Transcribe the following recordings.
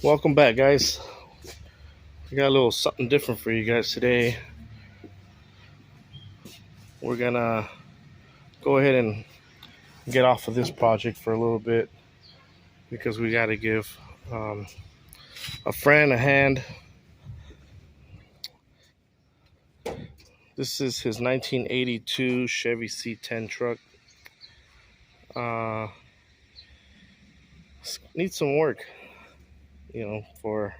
Welcome back, guys. We got a little something different for you guys today. We're gonna go ahead and get off of this project for a little bit because we got to give um, a friend a hand. This is his 1982 Chevy C10 truck. Uh, needs some work, for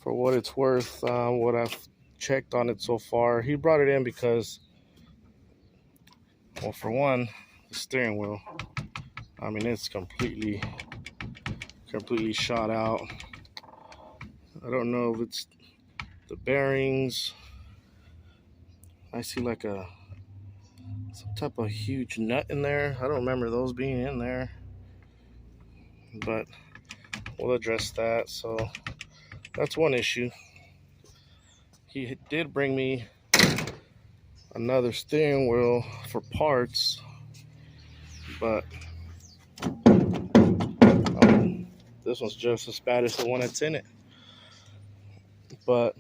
what it's worth. What I've checked on it so far, he brought it in because, well, for one, the steering wheel. I mean, it's completely shot out. I don't know if it's the bearings. I see like some type of huge nut in there. I don't remember those being in there, but we'll address that. So that's one issue. He did bring me another steering wheel for parts, but this one's just as bad as the one that's in it. But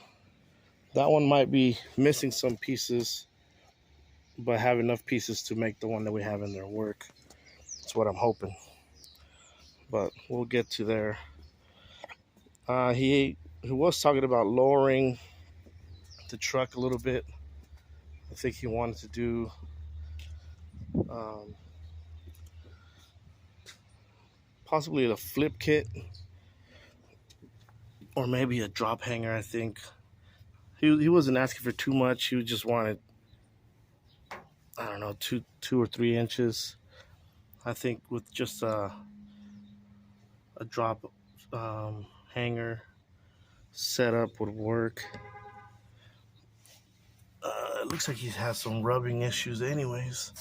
that one might be missing some pieces, but have enough pieces to make the one that we have in there work. That's what I'm hoping. But we'll get to there. He was talking about lowering the truck a little bit. I think he wanted to do possibly a flip kit or maybe a drop hanger. I think he wasn't asking for too much. He just wanted, I don't know, two or 3 inches. I think with just a drop hanger setup would work. It looks like he has some rubbing issues anyways.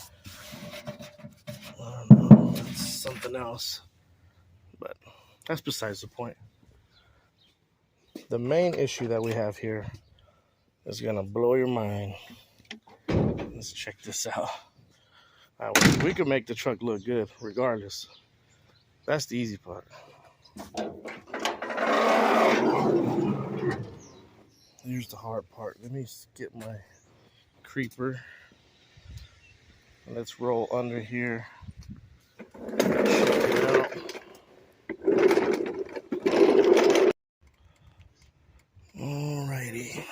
I don't know, it's something else, but that's besides the point. The main issue that we have here is gonna blow your mind. Let's check this out. We could make the truck look good regardless. That's the easy part. Here's the hard part. Let me get my creeper. Let's roll under here. Check it out. Alrighty.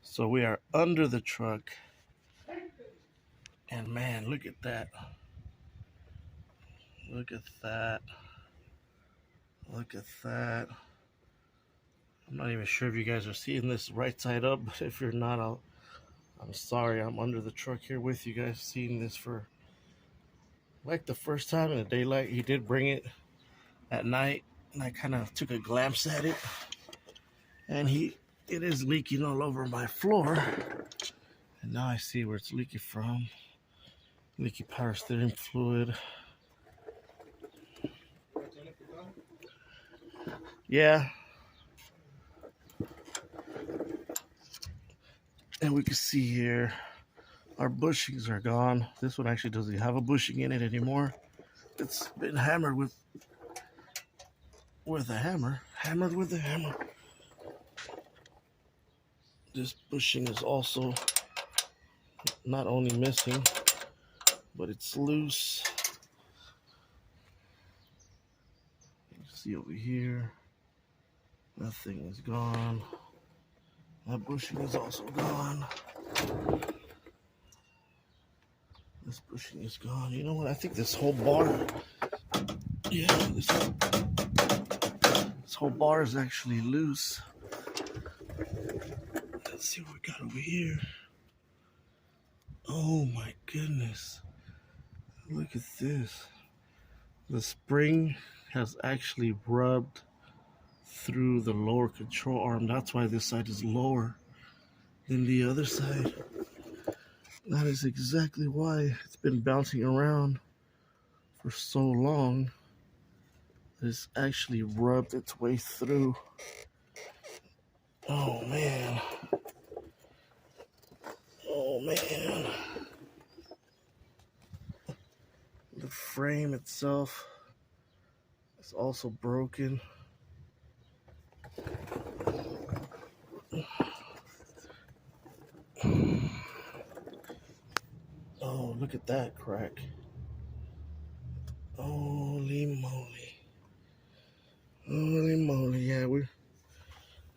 So we are under the truck. And man, look at that. Look at that. Look at that. I'm not even sure if you guys are seeing this right side up, but if you're not, I'm sorry. I'm under the truck here with you guys, seeing this for like the first time in the daylight. He did bring it at night, and I kind of took a glance at it, and it is leaking all over my floor. And now I see where it's leaking from. Leaky power steering fluid. Yeah. And we can see here our bushings are gone. This one actually doesn't have a bushing in it anymore. It's been hammered with a hammer. Hammered with a hammer. This bushing is also not only missing, but it's loose. You can see over here, that thing is gone. That bushing is also gone. This bushing is gone. You know what? I think this whole bar, this whole bar is actually loose. Let's see what we got over here. Oh my goodness. Look at this. The spring has actually rubbed through the lower control arm. That's why this side is lower than the other side. That is exactly why it's been bouncing around for so long. It's actually rubbed its way through. Oh man. Oh man. The frame itself is also broken. look at that crack. Holy moly. Holy moly, yeah,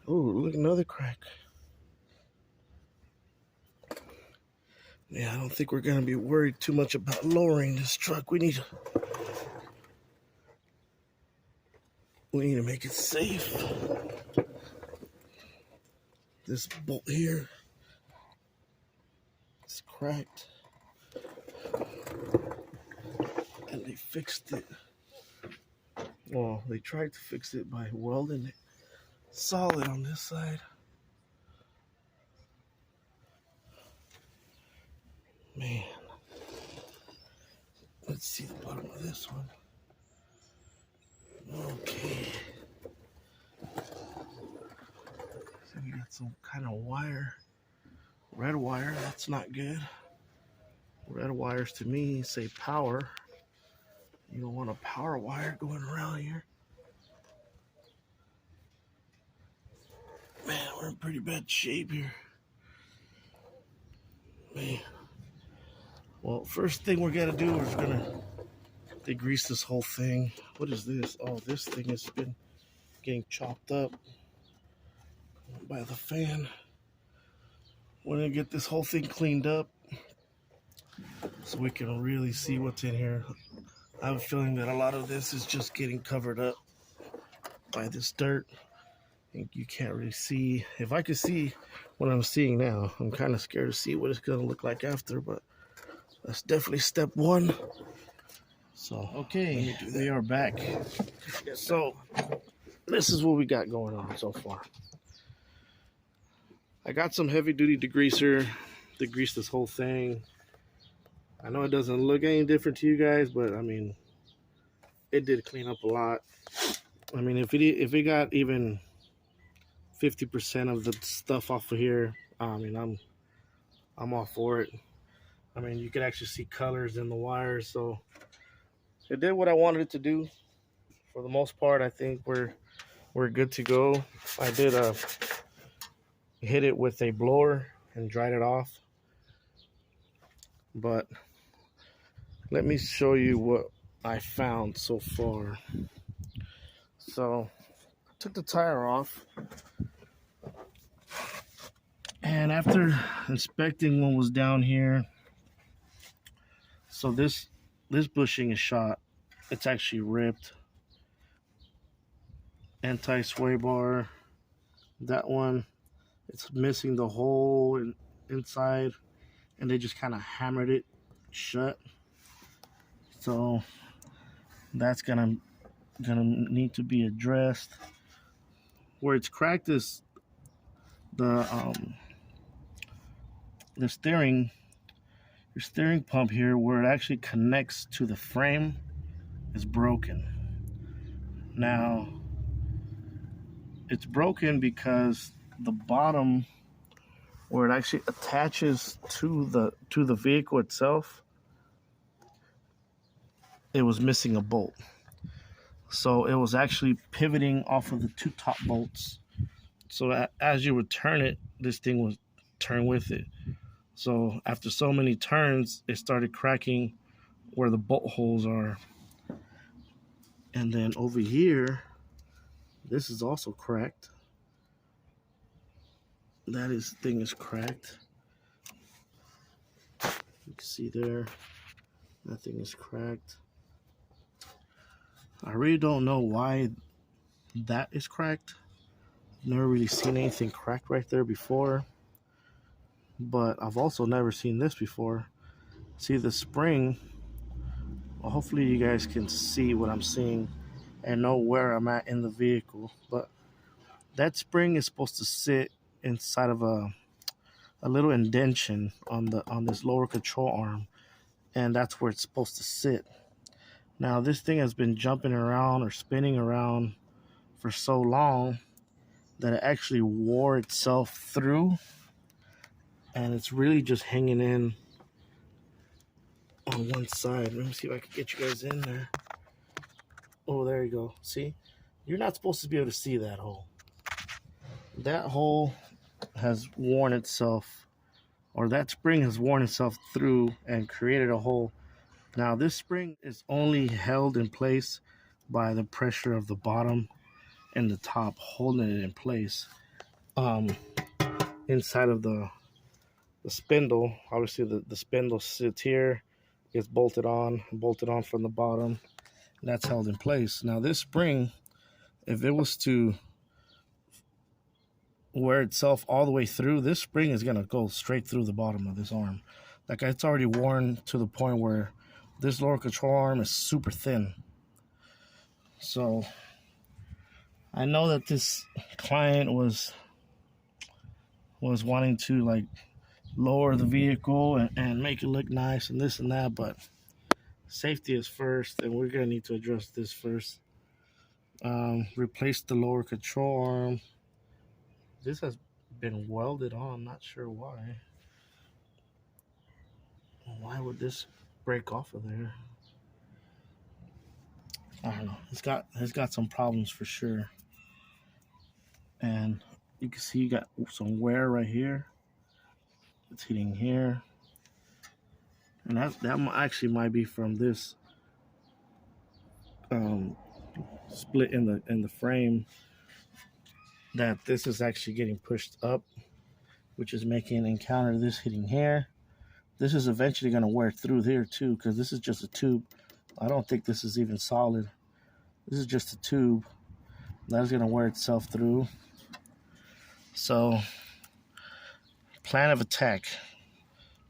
oh, look, another crack. Yeah, I don't think we're gonna be worried too much about lowering this truck. We need to make it safe. This bolt here is cracked, and they fixed it. Well, they tried to fix it by welding it solid on this side. Man, let's see the bottom of this one. Okay, so we got some kind of wire, red wire. That's not good. Red wires to me say power. You don't want a power wire going around here. Man, we're in pretty bad shape here. Man. Well, first thing we're gonna do is gonna degrease this whole thing. What is this? Oh, this thing has been getting chopped up by the fan. We're gonna get this whole thing cleaned up so we can really see what's in here. I have a feeling that a lot of this is just getting covered up by this dirt. And you can't really see. If I could see what I'm seeing now, I'm kind of scared to see what it's gonna look like after, but that's definitely step one. So, okay, we are back. So, this is what we got going on so far. I got some heavy duty degreaser, degreased this whole thing. I know it doesn't look any different to you guys, but I mean, it did clean up a lot. I mean, if it got even 50% of the stuff off of here, I mean, I'm all for it. I mean, you could actually see colors in the wires, so it did what I wanted it to do. For the most part, I think we're good to go. I did hit it with a blower and dried it off. But let me show you what I found so far. So I took the tire off, and after inspecting what was down here, so this bushing is shot. It's actually ripped. Anti-sway bar. That one, it's missing the hole inside, and they just kind of hammered it shut. So that's gonna need to be addressed. Where it's cracked is the steering. Your steering pump here, where it actually connects to the frame, is broken. Now, it's broken because the bottom, where it actually attaches to the vehicle itself, it was missing a bolt. So it was actually pivoting off of the two top bolts. So as you would turn it, this thing would turn with it. So after so many turns, it started cracking where the bolt holes are. And then over here, this is also cracked. That thing is cracked. You can see there, that thing is cracked. I really don't know why that is cracked. Never really seen anything cracked right there before. But I've also never seen this before. See the spring. Well, hopefully you guys can see what I'm seeing and know where I'm at in the vehicle. But that spring is supposed to sit inside of a little indentation on this lower control arm, and that's where it's supposed to sit. Now this thing has been jumping around or spinning around for so long that it actually wore itself through, and it's really just hanging in on one side. Let me see if I can get you guys in there. Oh, there you go. See, you're not supposed to be able to see that hole. That hole has worn itself or that spring has worn itself through and created a hole. Now this spring is only held in place by the pressure of the bottom and the top holding it in place. Inside of the spindle, obviously the spindle sits here, gets bolted on from the bottom, and that's held in place. Now this spring, if it was to wear itself all the way through, this spring is going to go straight through the bottom of this arm. Like, it's already worn to the point where this lower control arm is super thin. So I know that this client was wanting to like lower the vehicle and make it look nice and this and that, but safety is first, and we're gonna need to address this first. Replace the lower control arm. This has been welded on, not sure why. Why would this break off of there? I don't know. It's got some problems for sure. And you can see you got some wear right here. It's hitting here. And that actually might be from this split in the frame, that this is actually getting pushed up, which is making encounter this hitting here. This is eventually going to wear through here too, because this is just a tube. I don't think this is even solid. This is just a tube that's going to wear itself through. So, plan of attack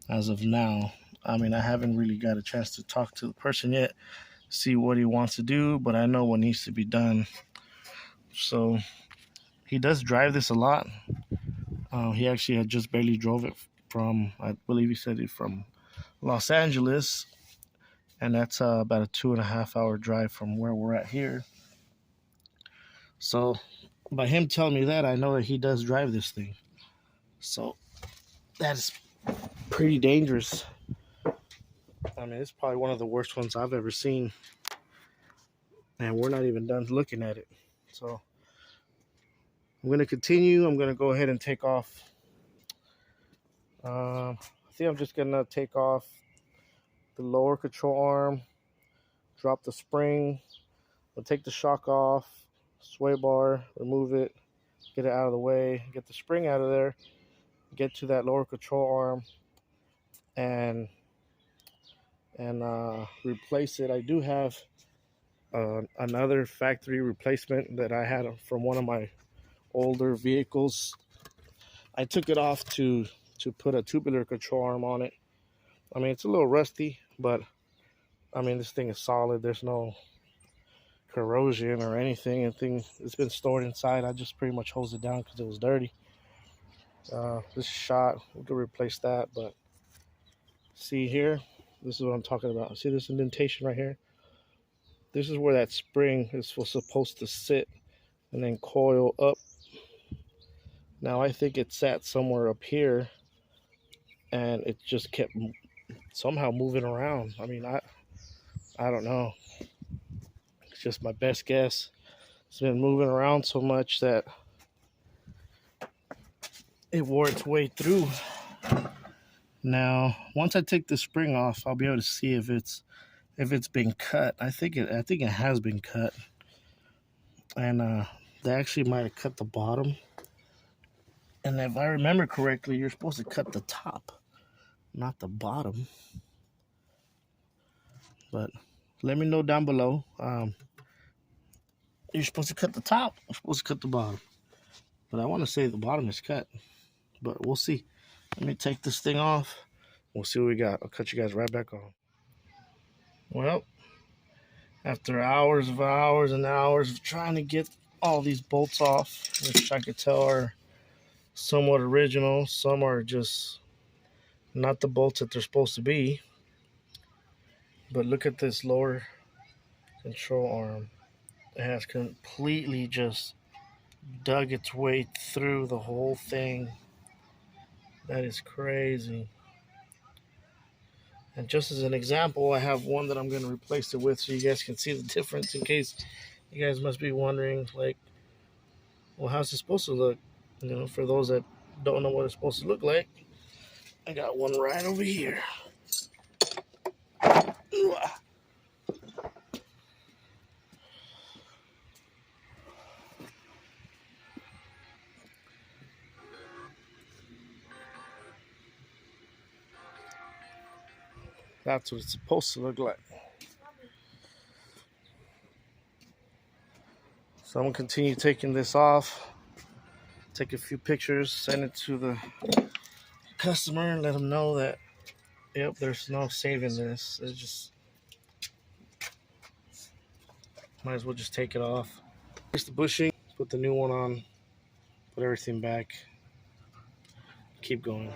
as of now. I mean, I haven't really got a chance to talk to the person yet, see what he wants to do, but I know what needs to be done. So he does drive this a lot. He actually had just barely drove it from, I believe he said it from Los Angeles, and that's about a 2.5 hour drive from where we're at here. So by him telling me that, I know that he does drive this thing. So that's pretty dangerous. I mean, it's probably one of the worst ones I've ever seen, and we're not even done looking at it. So I'm going to continue. I'm going to go ahead and take off. I think I'm just going to take off the lower control arm, drop the spring, I'll take the shock off, sway bar, remove it, get it out of the way, get the spring out of there, get to that lower control arm, and replace it. I do have another factory replacement that I had from one of my older vehicles. I took it off to put a tubular control arm on it. I mean, it's a little rusty, but I mean, this thing is solid. There's no corrosion or anything. It's been stored inside. I just pretty much hosed it down because it was dirty. This shot, we could replace that, but see here, this is what I'm talking about. See this indentation right here? This is where that spring is supposed to sit and then coil up. Now I think it sat somewhere up here, and it just kept somehow moving around. I mean, I don't know. It's just my best guess. It's been moving around so much that it wore its way through. Now, once I take the spring off, I'll be able to see if it's been cut. I think it has been cut, and they actually might have cut the bottom. And if I remember correctly, you're supposed to cut the top, not the bottom. But let me know down below. You're supposed to cut the top. You're supposed to cut the bottom. But I want to say the bottom is cut. But we'll see. Let me take this thing off. We'll see what we got. I'll cut you guys right back on. Well, after hours and hours of trying to get all these bolts off, which I could tell are somewhat original, some are just not the bolts that they're supposed to be. But look at this lower control arm. It has completely just dug its way through the whole thing. That is crazy. And just as an example, I have one that I'm going to replace it with so you guys can see the difference, in case you guys must be wondering, like, well, how's it supposed to look? You know, for those that don't know what it's supposed to look like, I got one right over here. That's what it's supposed to look like. So I'm gonna continue taking this off, take a few pictures, send it to the customer, and let them know that, yep, there's no saving this. It's just, might as well just take it off. Here's the bushing, put the new one on, put everything back, keep going.